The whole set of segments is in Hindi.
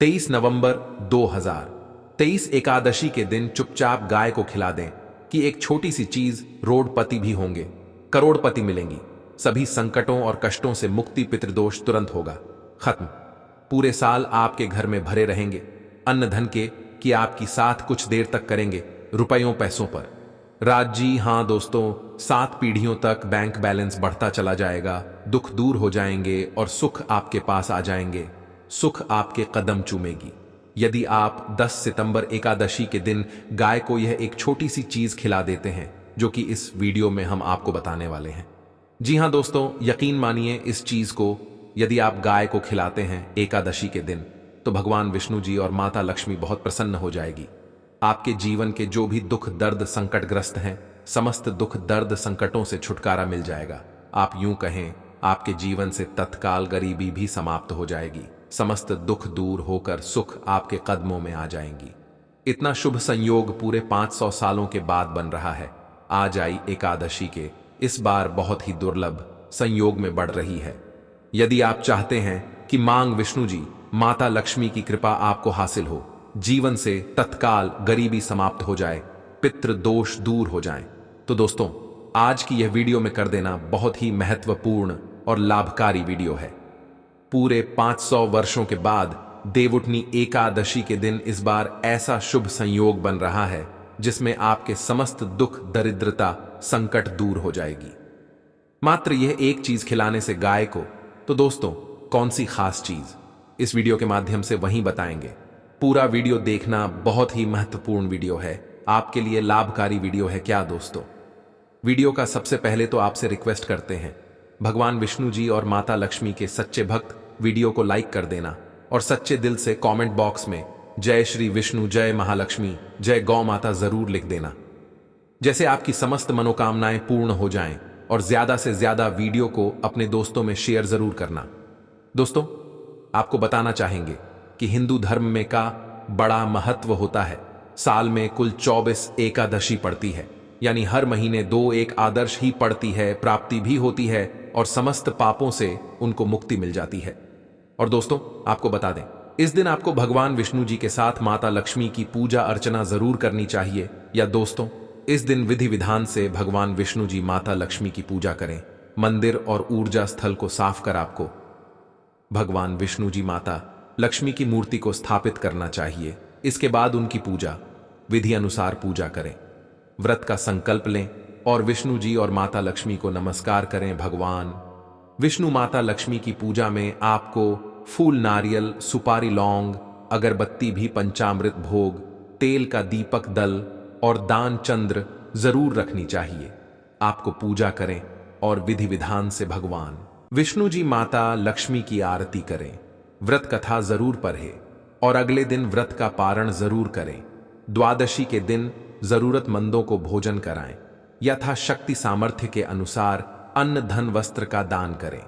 23 नवंबर 2023 एकादशी के दिन चुपचाप गाय को खिला दें कि एक छोटी सी चीज रोडपति भी होंगे, करोड़पति मिलेंगी, सभी संकटों और कष्टों से मुक्ति, पितृदोष तुरंत होगा खत्म। पूरे साल आपके घर में भरे रहेंगे अन्न धन के कि आपकी साथ कुछ देर तक करेंगे रुपयों पैसों पर। राज जी हाँ दोस्तों, 7 पीढ़ियों तक बैंक बैलेंस बढ़ता चला जाएगा, दुख दूर हो जाएंगे और सुख आपके पास आ जाएंगे, सुख आपके कदम चूमेगी। यदि आप 10 सितंबर एकादशी के दिन गाय को यह एक छोटी सी चीज खिला देते हैं जो कि इस वीडियो में हम आपको बताने वाले हैं। जी हाँ दोस्तों, यकीन मानिए इस चीज को यदि आप गाय को खिलाते हैं एकादशी के दिन तो भगवान विष्णु जी और माता लक्ष्मी बहुत प्रसन्न हो जाएगी। आपके जीवन के जो भी दुख दर्द संकटग्रस्त हैं, समस्त दुख दर्द संकटों से छुटकारा मिल जाएगा। आप यूं कहें, आपके जीवन से तत्काल गरीबी भी समाप्त हो जाएगी, समस्त दुख दूर होकर सुख आपके कदमों में आ जाएंगी। इतना शुभ संयोग पूरे 500 सालों के बाद बन रहा है। आज आई एकादशी के इस बार बहुत ही दुर्लभ संयोग में बढ़ रही है। यदि आप चाहते हैं कि मांग विष्णु जी माता लक्ष्मी की कृपा आपको हासिल हो, जीवन से तत्काल गरीबी समाप्त हो जाए, पितृ दोष दूर हो जाएं, तो दोस्तों आज की यह वीडियो में कर देना बहुत ही महत्वपूर्ण और लाभकारी वीडियो है। पूरे 500 वर्षों के बाद देवउठनी एकादशी के दिन इस बार ऐसा शुभ संयोग बन रहा है जिसमें आपके समस्त दुख दरिद्रता संकट दूर हो जाएगी। मात्र यह एक चीज खिलाने से गाय को, तो दोस्तों कौन सी खास चीज, इस वीडियो के माध्यम से वहीं बताएंगे। पूरा वीडियो देखना बहुत ही महत्वपूर्ण वीडियो है, आपके लिए लाभकारी वीडियो है क्या दोस्तों। वीडियो का सबसे पहले तो आपसे रिक्वेस्ट करते हैं, भगवान विष्णु जी और माता लक्ष्मी के सच्चे भक्त वीडियो को लाइक कर देना और सच्चे दिल से कमेंट बॉक्स में जय श्री विष्णु, जय महालक्ष्मी, जय गौ माता जरूर लिख देना। जैसे आपकी समस्त मनोकामनाएं पूर्ण हो जाएं और ज्यादा से ज्यादा वीडियो को अपने दोस्तों में शेयर जरूर करना। दोस्तों आपको बताना चाहेंगे कि हिंदू धर्म में का बड़ा महत्व होता है। साल में कुल 24 एकादशी पड़ती है, यानी हर महीने 2 एक आदर्श ही पड़ती है, प्राप्ति भी होती है और समस्त पापों से उनको मुक्ति मिल जाती है। और दोस्तों आपको बता दें, इस दिन आपको भगवान विष्णु जी के साथ माता लक्ष्मी की पूजा अर्चना जरूर करनी चाहिए। या दोस्तों इस दिन विधि विधान से भगवान विष्णु जी माता लक्ष्मी की पूजा करें। मंदिर और ऊर्जा स्थल को साफ कर आपको भगवान विष्णु जी माता लक्ष्मी की मूर्ति को स्थापित करना चाहिए। इसके बाद उनकी पूजा विधि अनुसार पूजा करें, व्रत का संकल्प लें और विष्णु जी और माता लक्ष्मी को नमस्कार करें। भगवान विष्णु माता लक्ष्मी की पूजा में आपको फूल, नारियल, सुपारी, लौंग, अगरबत्ती भी, पंचामृत भोग, तेल का दीपक दल और दान चंद्र जरूर रखनी चाहिए। आपको पूजा करें और विधि विधान से भगवान विष्णु जी माता लक्ष्मी की आरती करें। व्रत कथा जरूर पढ़ें और अगले दिन व्रत का पारण जरूर करें। द्वादशी के दिन जरूरतमंदों को भोजन कराएं। यथाशक्ति सामर्थ्य के अनुसार अन्न धन वस्त्र का दान करें।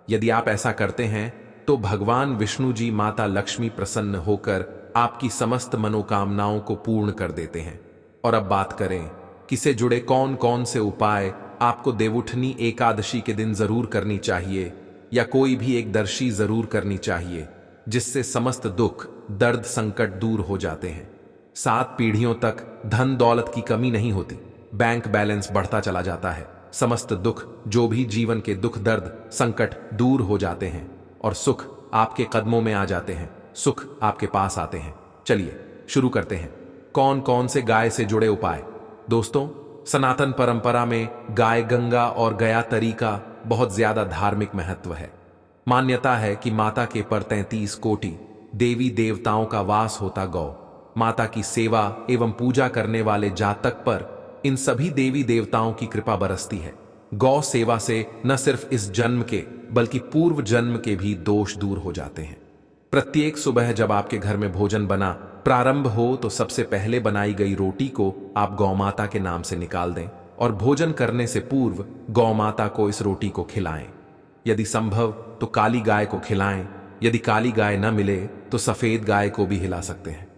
यदि आप ऐसा करते हैं तो भगवान विष्णु जी माता लक्ष्मी प्रसन्न होकर आपकी समस्त मनोकामनाओं को पूर्ण कर देते हैं। और अब बात करें किसे जुड़े कौन कौन से उपाय आपको देवउठनी एकादशी के दिन जरूर करनी चाहिए, या कोई भी एक दर्शी जरूर करनी चाहिए जिससे समस्त दुख दर्द संकट दूर हो जाते हैं। 7 पीढ़ियों तक धन दौलत की कमी नहीं होती, बैंक बैलेंस बढ़ता चला जाता है, समस्त दुख जो भी जीवन के दुख दर्द संकट दूर हो जाते हैं और सुख आपके कदमों में आ जाते हैं, सुख आपके पास आते हैं। चलिए शुरू करते हैं। कौन कौन से गाय से जुड़े उपाय। दोस्तों सनातन परंपरा में गाय गंगा और गया तरी का बहुत ज्यादा धार्मिक महत्व है। मान्यता है कि माता के पर 33 कोटि देवी देवताओं का वास होता। गौ माता की सेवा एवं पूजा करने वाले जातक पर इन सभी देवी देवताओं की कृपा बरसती है। गौ सेवा से न सिर्फ इस जन्म के बल्कि पूर्व जन्म के भी दोष दूर हो जाते हैं। प्रत्येक सुबह जब आपके घर में भोजन बना प्रारंभ हो तो सबसे पहले बनाई गई रोटी को आप गौ माता के नाम से निकाल दें और भोजन करने से पूर्व गौ माता को इस रोटी को खिलाएं। यदि संभव तो काली गाय को खिलाएं, यदि काली गाय न मिले तो सफेद गाय को भी हिला सकते हैं।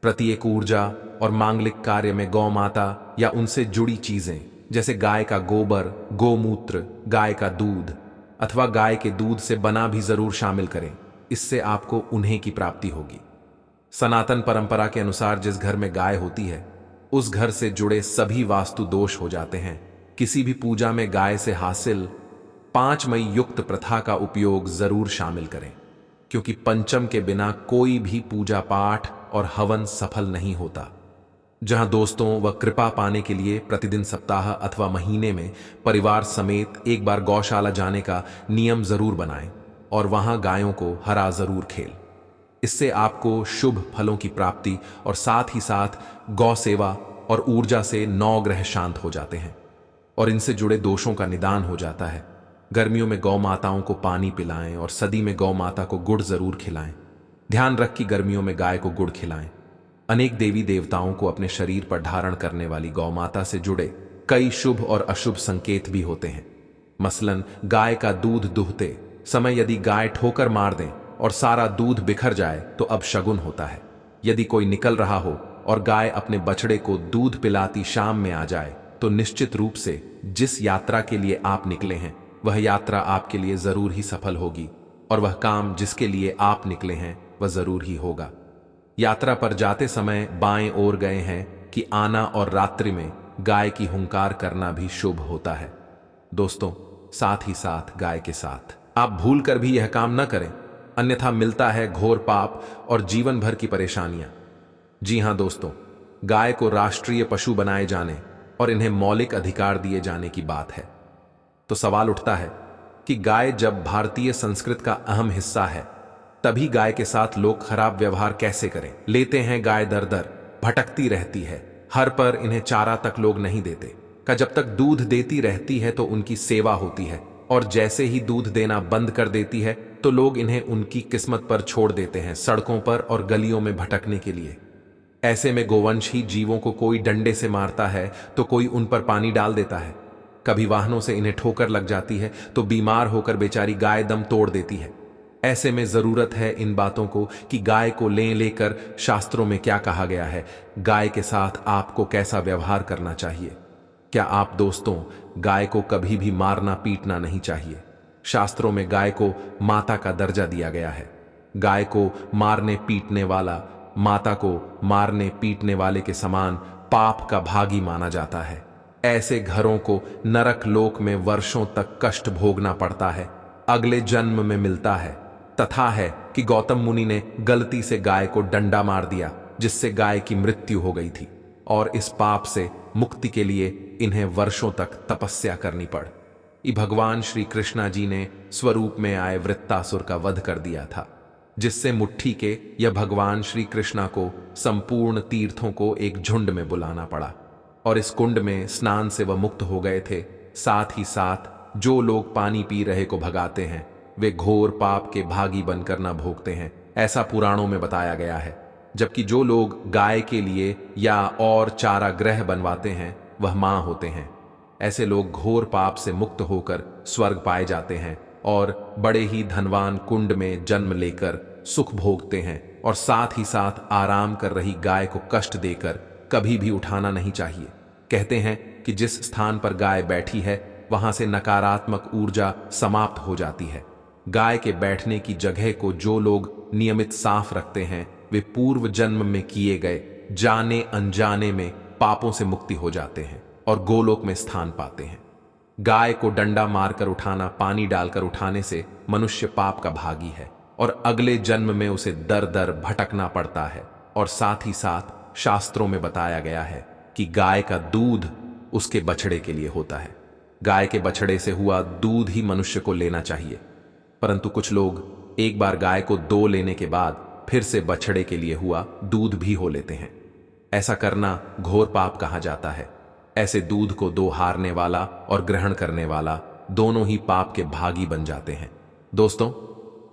प्रत्येक ऊर्जा और मांगलिक कार्य में गौ माता या उनसे जुड़ी चीजें जैसे गाय का गोबर, गोमूत्र, गाय का दूध अथवा गाय के दूध से बना भी जरूर शामिल करें। इससे आपको उन्हें की प्राप्ति होगी। सनातन परंपरा के अनुसार जिस घर में गाय होती है उस घर से जुड़े सभी वास्तु दोष हो जाते हैं। किसी भी पूजा में गाय से हासिल 5 मई युक्त प्रथा का उपयोग जरूर शामिल करें, क्योंकि पंचम के बिना कोई भी पूजा पाठ और हवन सफल नहीं होता। जहां दोस्तों व कृपा पाने के लिए प्रतिदिन, सप्ताह अथवा महीने में परिवार समेत एक बार गौशाला जाने का नियम जरूर बनाएं और वहां गायों को हरा जरूर खेल। इससे आपको शुभ फलों की प्राप्ति और साथ ही साथ गौ सेवा और ऊर्जा से 9 ग्रह शांत हो जाते हैं और इनसे जुड़े दोषों का निदान हो जाता है। गर्मियों में गौ माताओं को पानी पिलाएं और सदी में गौ माता को गुड़ जरूर खिलाएं। ध्यान रख कि गर्मियों में गाय को गुड़ खिलाएं। अनेक देवी देवताओं को अपने शरीर पर धारण करने वाली गौ माता से जुड़े कई शुभ और अशुभ संकेत भी होते हैं। मसलन गाय का दूध दुहते समय यदि गाय ठोकर मार दें और सारा दूध बिखर जाए तो अब शगुन होता है। यदि कोई निकल रहा हो और गाय अपने बछड़े को दूध पिलाती शाम में आ जाए तो निश्चित रूप से जिस यात्रा के लिए आप निकले हैं वह यात्रा आपके लिए जरूर ही सफल होगी और वह काम जिसके लिए आप निकले हैं वह जरूर ही होगा। यात्रा पर जाते समय बाएं ओर गए हैं कि आना और रात्रि में गाय की हुंकार करना भी शुभ होता है। दोस्तों, साथ ही साथ गाय के साथ आप भूल कर भी यह काम न करें, अन्यथा मिलता है घोर पाप और जीवन भर की परेशानियां। जी हां दोस्तों, गाय को राष्ट्रीय पशु बनाए जाने और इन्हें मौलिक अधिकार दिए जाने की बात है। तो सवाल उठता है कि गाय जब भारतीय संस्कृति का अहम हिस्सा है तभी गाय के साथ लोग खराब व्यवहार कैसे करें। लेते हैं गाय दर दर, भटकती रहती है, हर पर इन्हें चारा तक लोग नहीं देते का जब तक दूध देती रहती है तो उनकी सेवा होती है और जैसे ही दूध देना बंद कर देती है तो लोग इन्हें उनकी किस्मत पर छोड़ देते हैं, सड़कों पर और गलियों में भटकने के लिए। ऐसे में गोवंशी जीवों को कोई डंडे से मारता है तो कोई उन पर पानी डाल देता है। कभी वाहनों से इन्हें ठोकर लग जाती है तो बीमार होकर बेचारी गाय दम तोड़ देती है। ऐसे में जरूरत है इन बातों को कि गाय को लेकर शास्त्रों में क्या कहा गया है, गाय के साथ आपको कैसा व्यवहार करना चाहिए। क्या आप दोस्तों, गाय को कभी भी मारना पीटना नहीं चाहिए। शास्त्रों में गाय को माता का दर्जा दिया गया है। गाय को मारने पीटने वाला माता को मारने पीटने वाले के समान पाप का भागी माना जाता है। ऐसे घरों को नरक लोक में वर्षों तक कष्ट भोगना पड़ता है, अगले जन्म में मिलता है। तथा है कि गौतम मुनि ने गलती से गाय को डंडा मार दिया जिससे गाय की मृत्यु हो गई थी और इस पाप से मुक्ति के लिए इन्हें वर्षों तक तपस्या करनी पड़ी। भगवान श्री कृष्णा जी ने स्वरूप में आए वृत्तासुर का वध कर दिया था, जिससे मुट्ठी के यह भगवान श्री कृष्णा को संपूर्ण तीर्थों को एक झुंड में बुलाना पड़ा और इस कुंड में स्नान से वह मुक्त हो गए थे। साथ ही साथ जो लोग पानी पी रहे को भगाते हैं वे घोर पाप के भागी बनकर न भोगते हैं, ऐसा पुराणों में बताया गया है। जबकि जो लोग गाय के लिए या और चारा ग्रह बनवाते हैं वह मां होते हैं। ऐसे लोग घोर पाप से मुक्त होकर स्वर्ग पाए जाते हैं और बड़े ही धनवान कुंड में जन्म लेकर सुख भोगते हैं और साथ ही साथ आराम कर रही गाय को कष्ट देकर कभी भी उठाना नहीं चाहिए। कहते हैं कि जिस स्थान पर गाय बैठी है वहां से नकारात्मक ऊर्जा समाप्त हो जाती है। गाय के बैठने की जगह को जो लोग नियमित साफ रखते हैं वे पूर्व जन्म में किए गए जाने अनजाने में पापों से मुक्ति हो जाते हैं और गोलोक में स्थान पाते हैं। गाय को डंडा मारकर उठाना, पानी डालकर उठाने से मनुष्य पाप का भागी है और अगले जन्म में उसे दर दर भटकना पड़ता है। और साथ ही साथ शास्त्रों में बताया गया है कि गाय का दूध उसके बछड़े के लिए होता है। गाय के बछड़े से हुआ दूध ही मनुष्य को लेना चाहिए, परंतु कुछ लोग एक बार गाय को दो लेने के बाद फिर से बछड़े के लिए हुआ दूध भी हो लेते हैं। ऐसा करना घोर पाप कहा जाता है। ऐसे दूध को दो हारने वाला और ग्रहण करने वाला दोनों ही पाप के भागी बन जाते हैं। दोस्तों,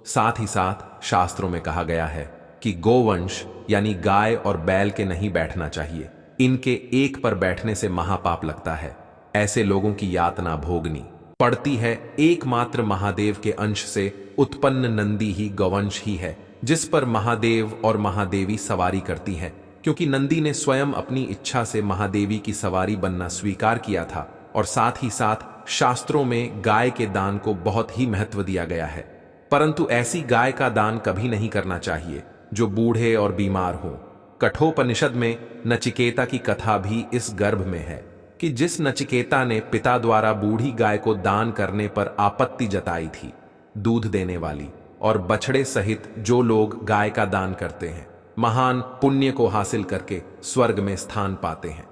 साथ ही साथ शास्त्रों में कहा गया है कि गोवंश यानी गाय और बैल के नहीं बैठना चाहिए। इनके एक पर बैठने से महापाप लगता है। ऐसे लोगों की यातना भोगनी पड़ती है। एकमात्र महादेव के अंश से उत्पन्न नंदी ही गौवंश ही है, जिस पर महादेव और महादेवी सवारी करती है, क्योंकि नंदी ने स्वयं अपनी इच्छा से महादेवी की सवारी बनना स्वीकार किया था। और साथ ही साथ शास्त्रों में गाय के दान को बहुत ही महत्व दिया गया है, परंतु ऐसी गाय का दान कभी नहीं करना चाहिए जो बूढ़े और बीमार हों। कठोपनिषद में नचिकेता की कथा भी इस गर्भ में है कि जिस नचिकेता ने पिता द्वारा बूढ़ी गाय को दान करने पर आपत्ति जताई थी, दूध देने वाली और बछड़े सहित जो लोग गाय का दान करते हैं, महान पुण्य को हासिल करके स्वर्ग में स्थान पाते हैं।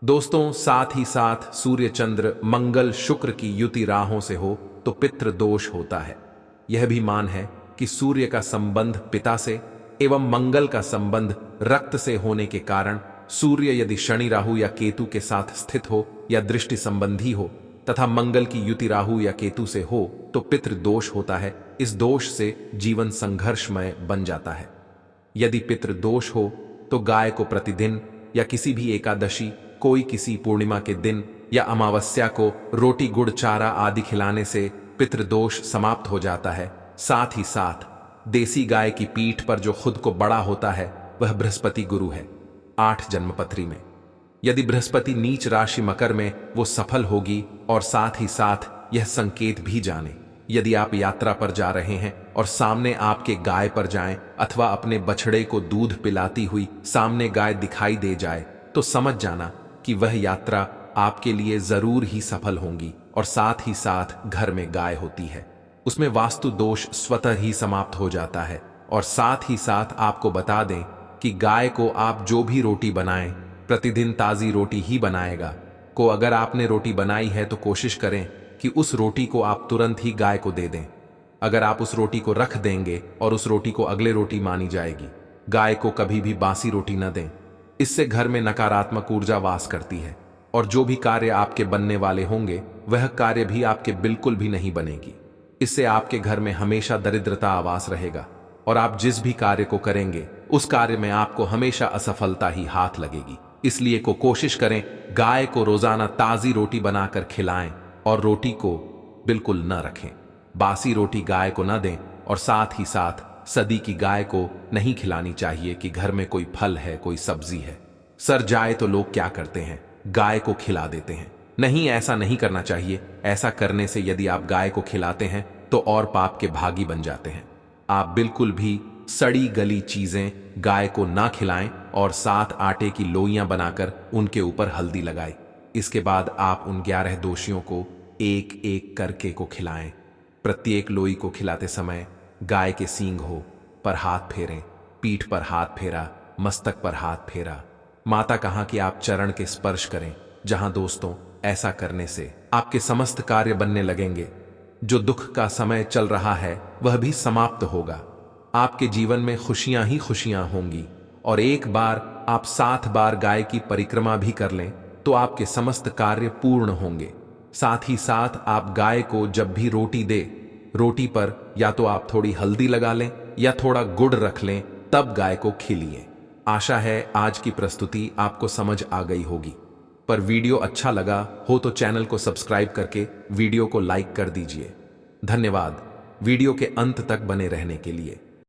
दोस्तों, साथ ही साथ सूर्य चंद्र मंगल शुक्र की युति राहों से हो तो पितृ दोष होता है। यह भी मान है कि सूर्य का संबंध पिता से एवं मंगल का संबंध रक्त से होने के कारण सूर्य यदि शनि राहु या केतु के साथ स्थित हो या दृष्टि संबंधी हो तथा मंगल की युति राहु या केतु से हो तो पितृ दोष होता है। इस दोष से जीवन संघर्षमय बन जाता है। यदि पितृ दोष हो तो गाय को प्रतिदिन या किसी भी एकादशी, कोई किसी पूर्णिमा के दिन या अमावस्या को रोटी गुड़ चारा आदि खिलाने से पितृदोष समाप्त हो जाता है। साथ ही साथ देसी गाय की पीठ पर जो खुद को बड़ा होता है वह बृहस्पति गुरु है। 8 जन्मपत्री में यदि बृहस्पति नीच राशि मकर में वो सफल होगी। और साथ ही साथ यह संकेत भी जाने, यदि आप यात्रा पर जा रहे हैं और सामने आपके गाय पर जाएं अथवा अपने बछड़े को दूध पिलाती हुई सामने गाय दिखाई दे जाए तो समझ जाना कि वह यात्रा आपके लिए जरूर ही सफल होगी। और साथ ही साथ घर में गाय होती है, उसमें वास्तु दोष स्वतः ही समाप्त हो जाता है। और साथ ही साथ आपको बता दें कि गाय को आप जो भी रोटी बनाएं, प्रतिदिन ताजी रोटी ही बनाएगा। को अगर आपने रोटी बनाई है तो कोशिश करें कि उस रोटी को आप तुरंत ही गाय को दे दें। अगर आप उस रोटी को रख देंगे और उस रोटी को अगले रोटी मानी जाएगी। गाय को कभी भी बासी रोटी न दें, इससे घर में नकारात्मक ऊर्जा वास करती है और जो भी कार्य आपके बनने वाले होंगे वह कार्य भी आपके बिल्कुल भी नहीं बनेगी। इससे आपके घर में हमेशा दरिद्रता आवास रहेगा और आप जिस भी कार्य को करेंगे उस कार्य में आपको हमेशा असफलता ही हाथ लगेगी। इसलिए को कोशिश करें गाय को रोजाना ताजी रोटी बनाकर खिलाएं और रोटी को बिल्कुल न रखें। बासी रोटी गाय को न दें और साथ ही साथ सदी की गाय को नहीं खिलानी चाहिए कि घर में कोई फल है, कोई सब्जी है। सर जाए तो लोग क्या करते हैं, गाय को खिला देते हैं। नहीं, ऐसा नहीं करना चाहिए। ऐसा करने से यदि आप गाय को खिलाते हैं तो और पाप के भागी बन जाते हैं। आप बिल्कुल भी सड़ी गली चीजें गाय को ना खिलाएं और साथ आटे की लोइयां बनाकर उनके ऊपर हल्दी लगाएं। इसके बाद आप उन 11 दोषियों को एक एक करके को खिलाएं। प्रत्येक लोई को खिलाते समय गाय के सींग हो पर हाथ फेरें, पीठ पर हाथ फेरा, मस्तक पर हाथ फेरा। माता कहा कि आप चरण के स्पर्श करें। जहां दोस्तों ऐसा करने से आपके समस्त कार्य बनने लगेंगे। जो दुख का समय चल रहा है वह भी समाप्त होगा। आपके जीवन में खुशियां ही खुशियां होंगी। और एक बार आप 7 बार गाय की परिक्रमा भी कर लें तो आपके समस्त कार्य पूर्ण होंगे। साथ ही साथ आप गाय को जब भी रोटी दे, रोटी पर या तो आप थोड़ी हल्दी लगा लें या थोड़ा गुड़ रख लें, तब गाय को खिलाएं। आशा है आज की प्रस्तुति आपको समझ आ गई होगी। पर वीडियो अच्छा लगा हो तो चैनल को सब्सक्राइब करके वीडियो को लाइक कर दीजिए। धन्यवाद वीडियो के अंत तक बने रहने के लिए।